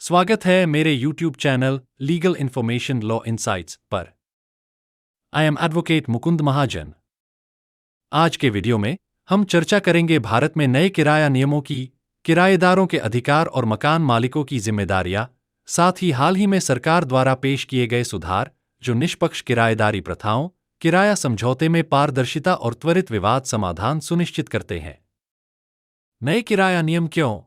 स्वागत है मेरे YouTube channel legal information law insights पर। आई एम एडवोकेट मुकुंद महाजन। आज के वीडियो में हम चर्चा करेंगे भारत में नए किराया नियमों की, किराएदारों के अधिकार और मकान मालिकों की जिम्मेदारियां, साथ ही हाल ही में सरकार द्वारा पेश किए गए सुधार जो निष्पक्ष किराएदारी प्रथाओं, किराया समझौते में पारदर्शिता और त्वरित विवाद समाधान सुनिश्चित करते हैं। नए किराया नियम क्यों?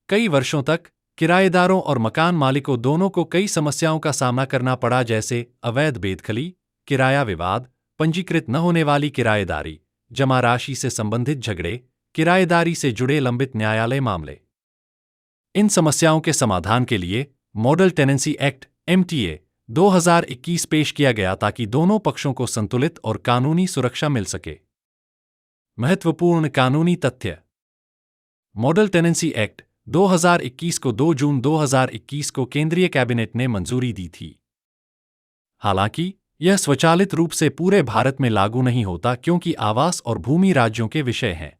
कई वर्षों तक किराएदारों और मकान मालिकों दोनों को कई समस्याओं का सामना करना पड़ा, जैसे अवैध बेदखली, किराया विवाद, पंजीकृत न होने वाली किराएदारी, जमा राशि से संबंधित झगड़े, किराएदारी से जुड़े लंबित न्यायालय मामले। इन समस्याओं के समाधान के लिए मॉडल टेनेंसी एक्ट (MTA) 2021 पेश किया गया ताकि दोनों पक्षों को संतुलित और कानूनी सुरक्षा मिल सके। महत्वपूर्ण कानूनी तथ्य। मॉडल टेनेंसी एक्ट 2021 को 2 जून 2021 को केंद्रीय कैबिनेट ने मंजूरी दी थी। हालांकि यह स्वचालित रूप से पूरे भारत में लागू नहीं होता क्योंकि आवास और भूमि राज्यों के विषय हैं।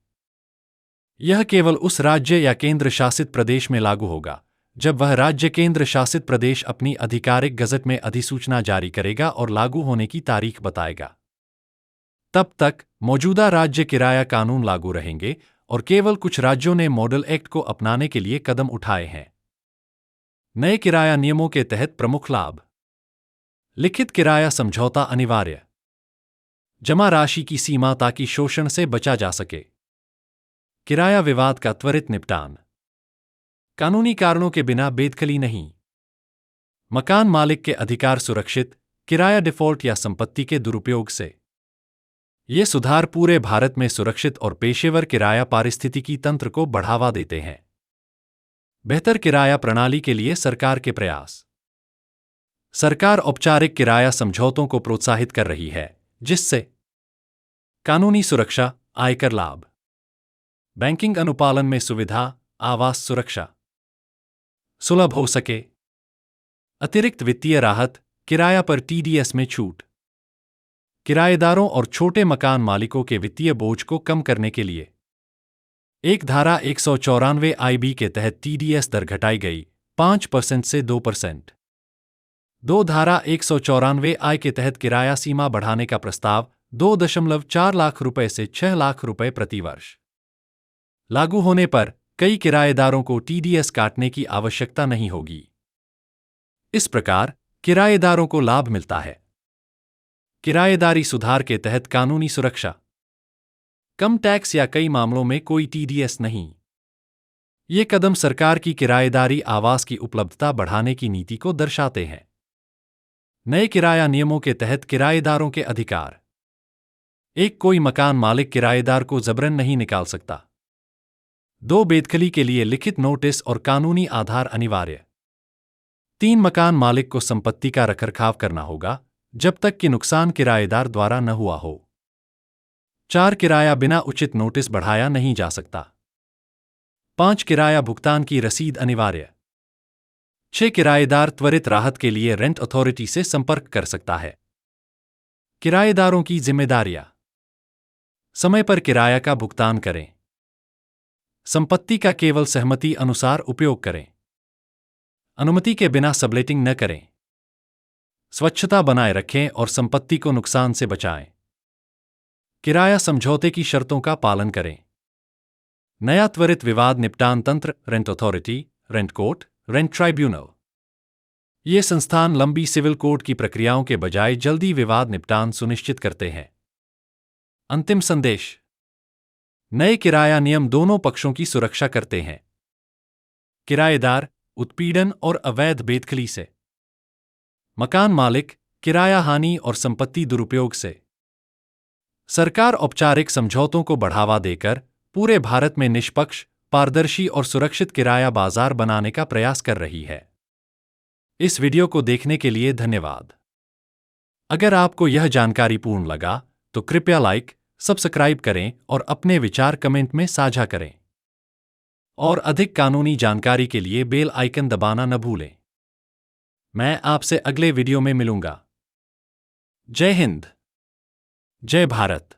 यह केवल उस राज्य या केंद्र शासित प्रदेश में लागू होगा जब वह राज्य केंद्र शासित प्रदेश अपनी आधिकारिक गजट में अधिसूचना जारी करेगा और लागू होने की तारीख बताएगा। तब तक मौजूदा राज्य किराया कानून लागू रहेंगे और केवल कुछ राज्यों ने मॉडल एक्ट को अपनाने के लिए कदम उठाए हैं। नए किराया नियमों के तहत प्रमुख लाभ। लिखित किराया समझौता अनिवार्य। जमा राशि की सीमा ताकि शोषण से बचा जा सके। किराया विवाद का त्वरित निपटान। कानूनी कारणों के बिना बेदखली नहीं। मकान मालिक के अधिकार सुरक्षित, किराया डिफॉल्ट या संपत्ति के दुरुपयोग से। ये सुधार पूरे भारत में सुरक्षित और पेशेवर किराया पारिस्थितिकी तंत्र को बढ़ावा देते हैं। बेहतर किराया प्रणाली के लिए सरकार के प्रयास। सरकार औपचारिक किराया समझौतों को प्रोत्साहित कर रही है, जिससे कानूनी सुरक्षा, आयकर लाभ, बैंकिंग अनुपालन में सुविधा, आवास सुरक्षा सुलभ हो सके, अतिरिक्त वित्तीय राहत, किराया पर TDS में छूट, किराएदारों और छोटे मकान मालिकों के वित्तीय बोझ को कम करने के लिए एक धारा 194 IB के तहत TDS दर घटाई गई 5% से 2%। 2 धारा 194 I के तहत किराया सीमा बढ़ाने का प्रस्ताव 2.4 लाख रुपए से 6 लाख रुपए प्रति वर्ष। लागू होने पर कई किराएदारों को TDS काटने की आवश्यकता नहीं होगी। इस प्रकार किराएदारों को लाभ मिलता है। किराएदारी सुधार के तहत कानूनी सुरक्षा। कम टैक्स या कई मामलों में कोई TDS नहीं। ये कदम सरकार की किराएदारी आवास की उपलब्धता बढ़ाने की नीति को दर्शाते हैं। नए किराया नियमों के तहत किराएदारों के अधिकार। कोई मकान मालिक किराएदार को जबरन नहीं निकाल सकता। 2 बेदखली के लिए लिखित नोटिस और कानूनी आधार अनिवार्य। 3 मकान मालिक को संपत्ति का रखरखाव करना होगा जब तक कि नुकसान किराएदार द्वारा न हुआ हो। 4 किराया बिना उचित नोटिस बढ़ाया नहीं जा सकता। 5 किराया भुगतान की रसीद अनिवार्य। 6 किराएदार त्वरित राहत के लिए रेंट अथॉरिटी से संपर्क कर सकता है। किराएदारों की जिम्मेदारियां। समय पर किराया का भुगतान करें। संपत्ति का केवल सहमति अनुसार उपयोग करें। अनुमति के बिना सबलेटिंग न करें। स्वच्छता बनाए रखें और संपत्ति को नुकसान से बचाएं। किराया समझौते की शर्तों का पालन करें। नया त्वरित विवाद निपटान तंत्र, rent authority, rent court, rent tribunal. ये संस्थान लंबी सिविल कोर्ट की प्रक्रियाओं के बजाय जल्दी विवाद निपटान सुनिश्चित करते हैं। अंतिम संदेश। नए किराया नियम दोनों पक्षों की सुरक्षा करते हैं। किराएदार उत्पीड़न और अवैध बेदखली से। मकान मालिक किराया हानि और संपत्ति दुरुपयोग से। सरकार औपचारिक समझौतों को बढ़ावा देकर पूरे भारत में निष्पक्ष, पारदर्शी और सुरक्षित किराया बाजार बनाने का प्रयास कर रही है। इस वीडियो को देखने के लिए धन्यवाद। अगर आपको यह जानकारी पूर्ण लगा तो कृपया लाइक, सब्सक्राइब करें और अपने विचार कमेंट में साझा करें। और अधिक कानूनी जानकारी के लिए बेल आइकन दबाना न भूलें। मैं आपसे अगले वीडियो में मिलूंगा। जय हिंद, जय भारत।